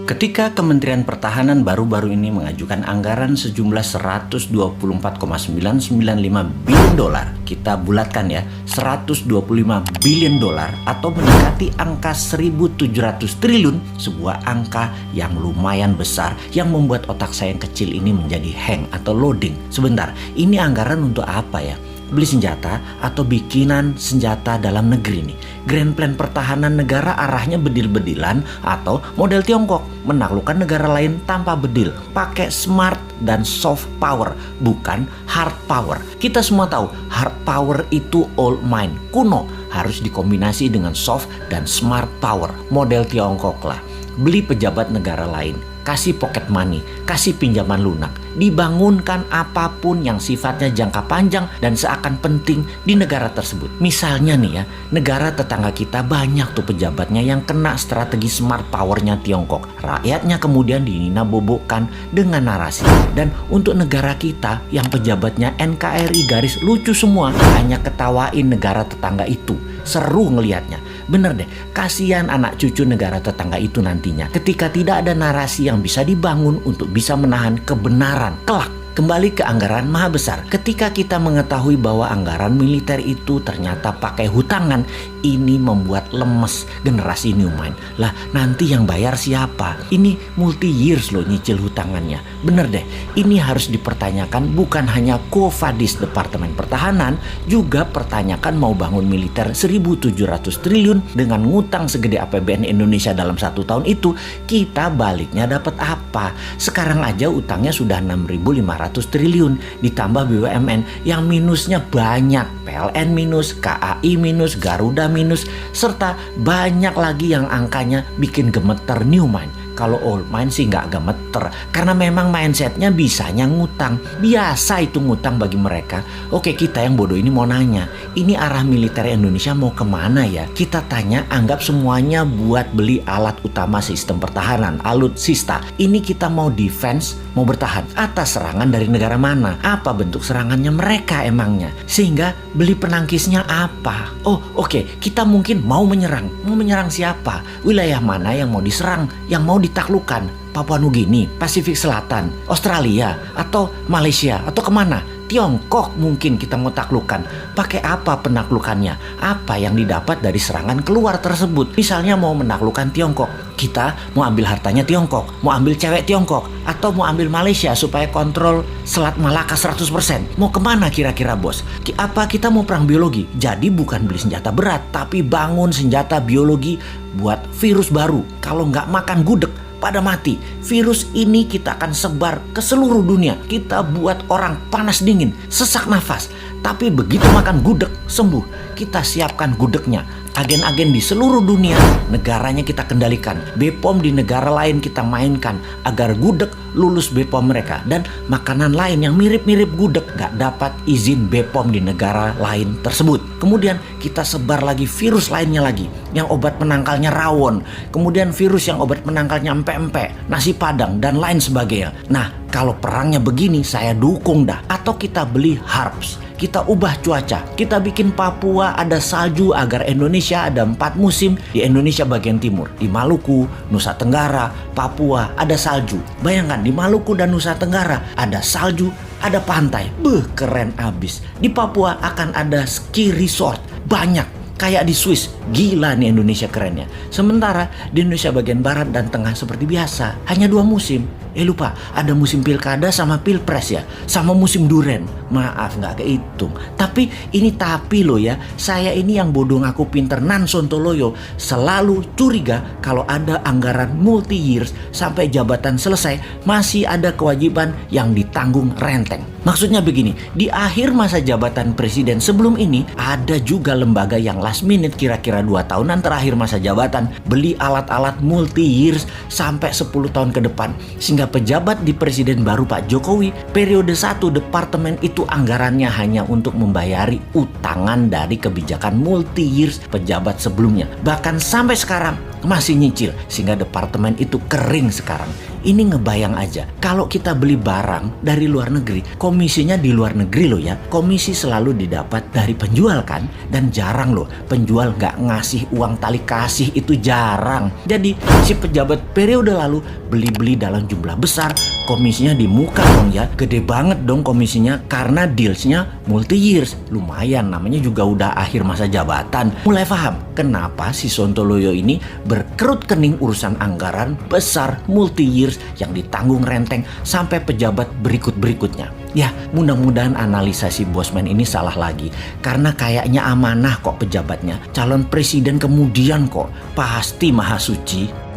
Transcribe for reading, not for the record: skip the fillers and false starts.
Ketika Kementerian Pertahanan baru-baru ini mengajukan anggaran sejumlah 124,995 billion dolar, kita bulatkan ya, 125 billion dolar atau mendekati angka 1.700 triliun, sebuah angka yang lumayan besar yang membuat otak saya yang kecil ini menjadi hang atau loading. Sebentar, ini anggaran untuk apa ya? Beli senjata atau bikinan senjata dalam negeri nih. Grand plan pertahanan negara arahnya bedil-bedilan atau model Tiongkok, menaklukkan negara lain tanpa bedil, pakai smart dan soft power, bukan hard power. Kita semua tahu hard power itu old mind, kuno, harus dikombinasi dengan soft dan smart power, model Tiongkok lah. Beli pejabat negara lain, kasih pocket money, kasih pinjaman lunak, dibangunkan apapun yang sifatnya jangka panjang dan seakan penting di negara tersebut. Misalnya nih ya, negara tetangga kita banyak tuh pejabatnya yang kena strategi smart powernya Tiongkok. Rakyatnya kemudian dinina-bobokkan dengan narasi. Dan untuk negara kita yang pejabatnya NKRI garis lucu semua, hanya ketawain negara tetangga itu. Seru ngelihatnya. Bener deh, kasihan anak cucu negara tetangga itu nantinya ketika tidak ada narasi yang bisa dibangun untuk bisa menahan kebenaran kelak. Kembali ke anggaran maha besar. Ketika kita mengetahui bahwa anggaran militer itu ternyata pakai hutangan, ini membuat lemes generasi new mind. Lah nanti yang bayar siapa? Ini multi years loh nyicil hutangannya. Bener deh, ini harus dipertanyakan bukan hanya Qovadis Departemen Pertahanan, juga pertanyakan mau bangun militer 1.700 triliun dengan ngutang segede APBN Indonesia dalam 1 tahun itu, kita baliknya dapat apa? Sekarang aja utangnya sudah 6.500 triliun, ditambah BUMN yang minusnya banyak, PLN minus, KAI minus, Garuda minus, serta banyak lagi yang angkanya bikin gemeter new mind. Kalau old mind sih nggak gemeter, karena memang mindsetnya bisanya ngutang. Biasa itu ngutang bagi mereka. Oke, kita yang bodoh ini mau nanya, ini arah militer Indonesia mau kemana ya? Kita tanya, anggap semuanya buat beli alat utama sistem pertahanan, alutsista. Ini kita mau defense, mau bertahan atas serangan dari negara mana? Apa bentuk serangannya mereka emangnya? Sehingga beli penangkisnya apa? Oh oke, kita mungkin mau menyerang. Mau menyerang siapa? Wilayah mana yang mau diserang? Yang mau ditaklukkan? Papua Nugini, Pasifik Selatan, Australia, atau Malaysia, atau kemana? Tiongkok mungkin kita mau taklukkan. Pakai apa penaklukannya? Apa yang didapat dari serangan keluar tersebut? Misalnya mau menaklukkan Tiongkok, kita mau ambil hartanya Tiongkok, mau ambil cewek Tiongkok, atau mau ambil Malaysia supaya kontrol Selat Malaka 100%. Mau kemana kira-kira bos? Apa kita mau perang biologi? Jadi bukan beli senjata berat, tapi bangun senjata biologi buat virus baru. Kalau nggak makan gudeg, pada mati. Virus ini kita akan sebar ke seluruh dunia. Kita buat orang panas dingin, sesak nafas. Tapi begitu makan gudeg, sembuh. Kita siapkan gudegnya. Agen-agen di seluruh dunia, negaranya kita kendalikan. BPOM di negara lain kita mainkan agar gudeg lulus BPOM mereka. Dan makanan lain yang mirip-mirip gudeg gak dapat izin BPOM di negara lain tersebut. Kemudian kita sebar lagi virus lainnya lagi, yang obat penangkalnya rawon. Kemudian virus yang obat penangkalnya empek-empek, nasi padang, dan lain sebagainya. Nah, kalau perangnya begini saya dukung dah. Atau kita beli HARPS. Kita ubah cuaca, kita bikin Papua ada salju agar Indonesia ada 4 musim di Indonesia bagian timur. Di Maluku, Nusa Tenggara, Papua ada salju. Bayangkan di Maluku dan Nusa Tenggara ada salju, ada pantai. Keren abis. Di Papua akan ada ski resort, banyak. Kayak di Swiss, gila nih Indonesia kerennya. Sementara di Indonesia bagian barat dan tengah seperti biasa, hanya 2 musim. Lupa, ada musim pilkada sama pilpres ya, sama musim duren. Maaf nggak kehitung. Tapi loh ya, saya ini yang bodoh ngaku pinter Nan Sontoloyo selalu curiga kalau ada anggaran multi years sampai jabatan selesai masih ada kewajiban yang ditanggung renteng. Maksudnya begini, di akhir masa jabatan presiden sebelum ini ada juga lembaga yang last minute kira-kira 2 tahunan terakhir masa jabatan beli alat-alat multi years sampai 10 tahun ke depan. Sehingga pejabat di presiden baru Pak Jokowi periode 1 departemen itu anggarannya hanya untuk membayari utangan dari kebijakan multi years pejabat sebelumnya. Bahkan sampai sekarang masih nyicil sehingga departemen itu kering sekarang. Ini ngebayang aja, kalau kita beli barang dari luar negeri, komisinya di luar negeri loh ya. Komisi selalu didapat dari penjual kan, dan jarang loh penjual nggak ngasih uang tali kasih, itu jarang. Jadi si pejabat periode lalu beli-beli dalam jumlah besar, komisinya di muka dong ya, gede banget dong komisinya karena dealsnya multi years. Lumayan, namanya juga udah akhir masa jabatan. Mulai paham kenapa si Sontoloyo ini berkerut kening urusan anggaran besar multi years yang ditanggung renteng sampai pejabat berikut-berikutnya. Ya, mudah-mudahan analisa si Bosman ini salah lagi, karena kayaknya amanah kok pejabatnya. Calon presiden kemudian kok, pasti maha suci.